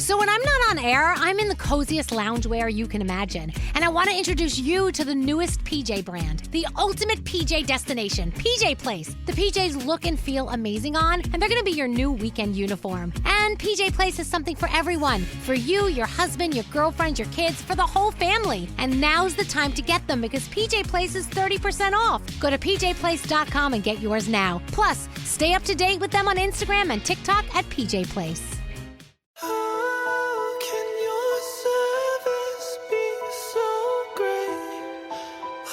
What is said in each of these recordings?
So when I'm not on air, I'm in the coziest loungewear you can imagine. And I want to introduce you to the newest PJ brand, the ultimate PJ destination, PJ Place. The PJs look and feel amazing on, and they're going to be your new weekend uniform. And PJ Place is something for everyone. For you, your husband, your girlfriend, your kids, for the whole family. And now's the time to get them because PJ Place is 30% off. Go to pjplace.com and get yours now. Plus, stay up to date with them on Instagram and TikTok at PJ Place. How can your service be so great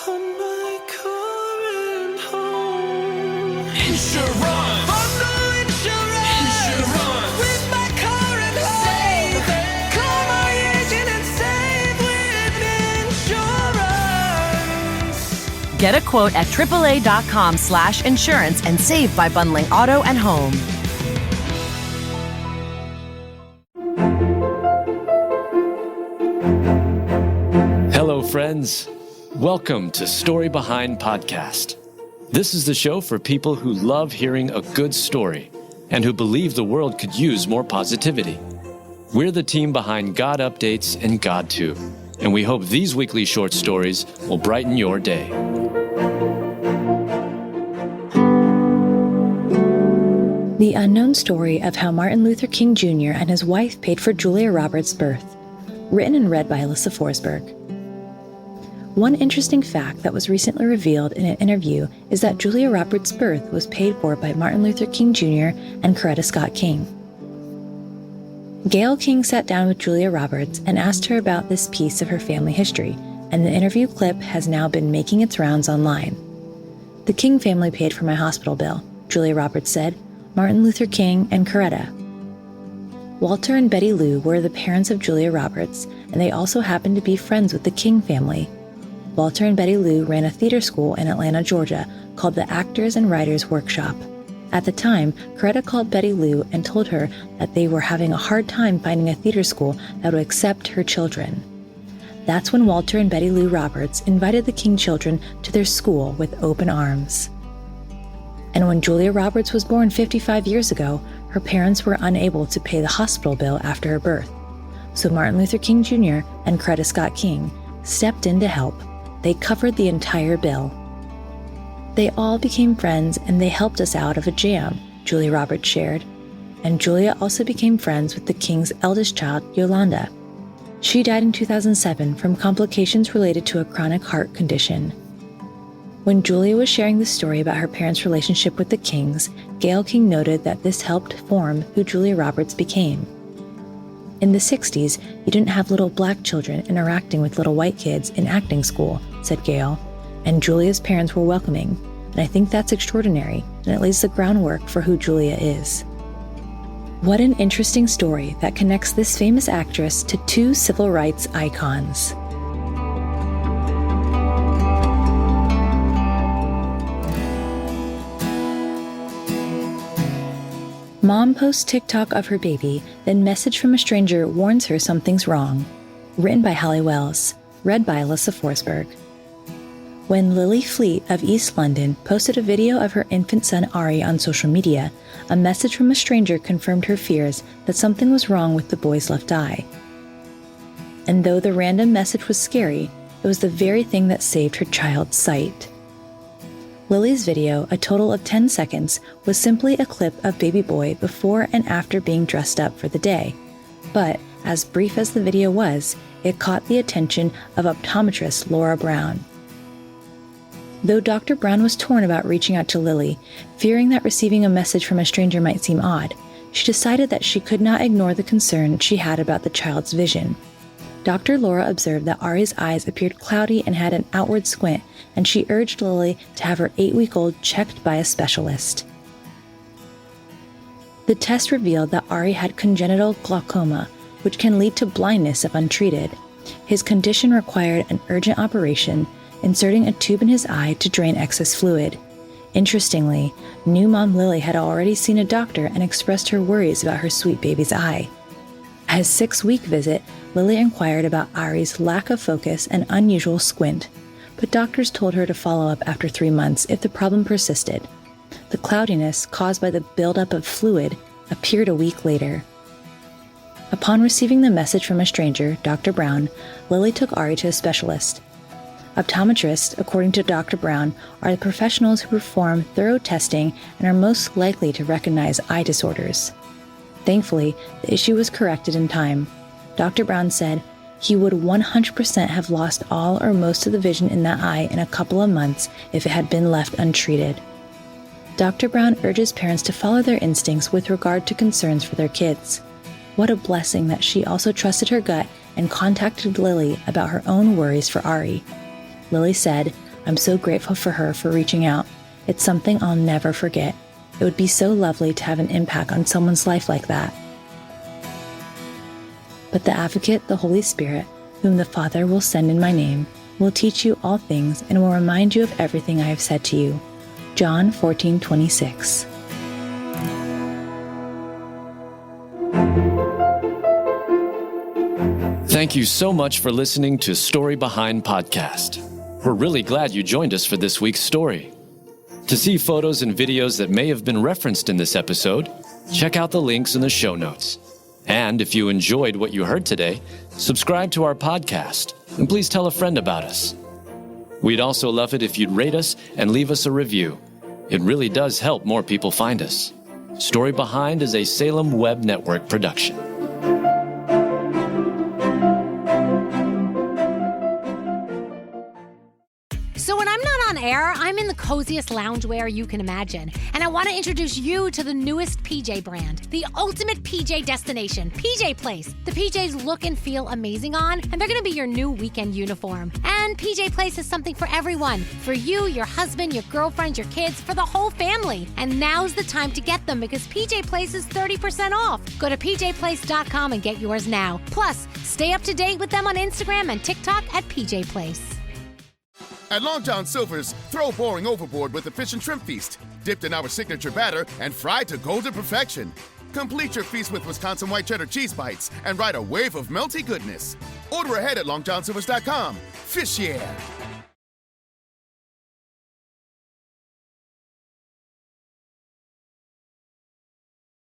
on my current home? Insurance! Bundle insurance! Insurance! With my current home! Call my agent and save with insurance! Get a quote at AAA.com/insurance and save by bundling auto and home. Hello, friends. Welcome to Story Behind Podcast. This is the show for people who love hearing a good story and who believe the world could use more positivity. We're the team behind God Updates and God Too, and we hope these weekly short stories will brighten your day. The unknown story of how Martin Luther King Jr. and his wife paid for Julia Roberts' birth. Written and read by Alyssa Forsberg. One interesting fact that was recently revealed in an interview is that Julia Roberts' birth was paid for by Martin Luther King Jr. and Coretta Scott King. Gayle King sat down with Julia Roberts and asked her about this piece of her family history, and the interview clip has now been making its rounds online. "The King family paid for my hospital bill," Julia Roberts said. "Martin Luther King and Coretta." Walter and Betty Lou were the parents of Julia Roberts, and they also happened to be friends with the King family. Walter and Betty Lou ran a theater school in Atlanta, Georgia, called the Actors and Writers Workshop. At the time, Coretta called Betty Lou and told her that they were having a hard time finding a theater school that would accept her children. That's when Walter and Betty Lou Roberts invited the King children to their school with open arms. And when Julia Roberts was born 55 years ago, her parents were unable to pay the hospital bill after her birth. So Martin Luther King Jr. and Coretta Scott King stepped in to help. They covered the entire bill. "They all became friends and they helped us out of a jam," Julia Roberts shared. And Julia also became friends with the King's eldest child, Yolanda. She died in 2007 from complications related to a chronic heart condition. When Julia was sharing the story about her parents' relationship with the Kings, Gayle King noted that this helped form who Julia Roberts became. "In the 60s, you didn't have little black children interacting with little white kids in acting school," said Gayle, "and Julia's parents were welcoming, and I think that's extraordinary, and it lays the groundwork for who Julia is." What an interesting story that connects this famous actress to two civil rights icons. Mom posts TikTok of her baby, then message from a stranger warns her something's wrong. Written by Holly Wells. Read by Alyssa Forsberg. When Lily Fleet of East London posted a video of her infant son Ari on social media, a message from a stranger confirmed her fears that something was wrong with the boy's left eye. And though the random message was scary, it was the very thing that saved her child's sight. Lily's video, a total of 10 seconds, was simply a clip of baby boy before and after being dressed up for the day. But, as brief as the video was, it caught the attention of optometrist Laura Brown. Though Dr. Brown was torn about reaching out to Lily, fearing that receiving a message from a stranger might seem odd, she decided that she could not ignore the concern she had about the child's vision. Dr. Laura observed that Ari's eyes appeared cloudy and had an outward squint, and she urged Lily to have her 8-week-old checked by a specialist. The test revealed that Ari had congenital glaucoma, which can lead to blindness if untreated. His condition required an urgent operation, inserting a tube in his eye to drain excess fluid. Interestingly, new mom Lily had already seen a doctor and expressed her worries about her sweet baby's eye. At his 6-week visit, Lily inquired about Ari's lack of focus and unusual squint, but doctors told her to follow up after 3 months if the problem persisted. The cloudiness caused by the buildup of fluid appeared a week later. Upon receiving the message from a stranger, Dr. Brown, Lily took Ari to a specialist. Optometrists, according to Dr. Brown, are the professionals who perform thorough testing and are most likely to recognize eye disorders. Thankfully, the issue was corrected in time. Dr. Brown said he would 100% have lost all or most of the vision in that eye in a couple of months if it had been left untreated. Dr. Brown urges parents to follow their instincts with regard to concerns for their kids. What a blessing that she also trusted her gut and contacted Lily about her own worries for Ari. Lily said, "I'm so grateful for her for reaching out. It's something I'll never forget. It would be so lovely to have an impact on someone's life like that." But the Advocate, the Holy Spirit, whom the Father will send in my name, will teach you all things and will remind you of everything I have said to you. John 14:26. Thank you so much for listening to Story Behind Podcast. We're really glad you joined us for this week's story. To see photos and videos that may have been referenced in this episode, check out the links in the show notes. And if you enjoyed what you heard today, subscribe to our podcast and please tell a friend about us. We'd also love it if you'd rate us and leave us a review. It really does help more people find us. Story Behind is a Salem Web Network production. So when I'm not on air, I'm in the coziest loungewear you can imagine. And I want to introduce you to the newest PJ brand, the ultimate PJ destination, PJ Place. The PJs look and feel amazing on, and they're going to be your new weekend uniform. And PJ Place is something for everyone. For you, your husband, your girlfriend, your kids, for the whole family. And now's the time to get them because PJ Place is 30% off. Go to pjplace.com and get yours now. Plus, stay up to date with them on Instagram and TikTok at PJ Place. At Long John Silver's, throw boring overboard with the fish and shrimp feast, dipped in our signature batter and fried to golden perfection. Complete your feast with Wisconsin white cheddar cheese bites and ride a wave of melty goodness. Order ahead at longjohnsilvers.com. Fish yeah!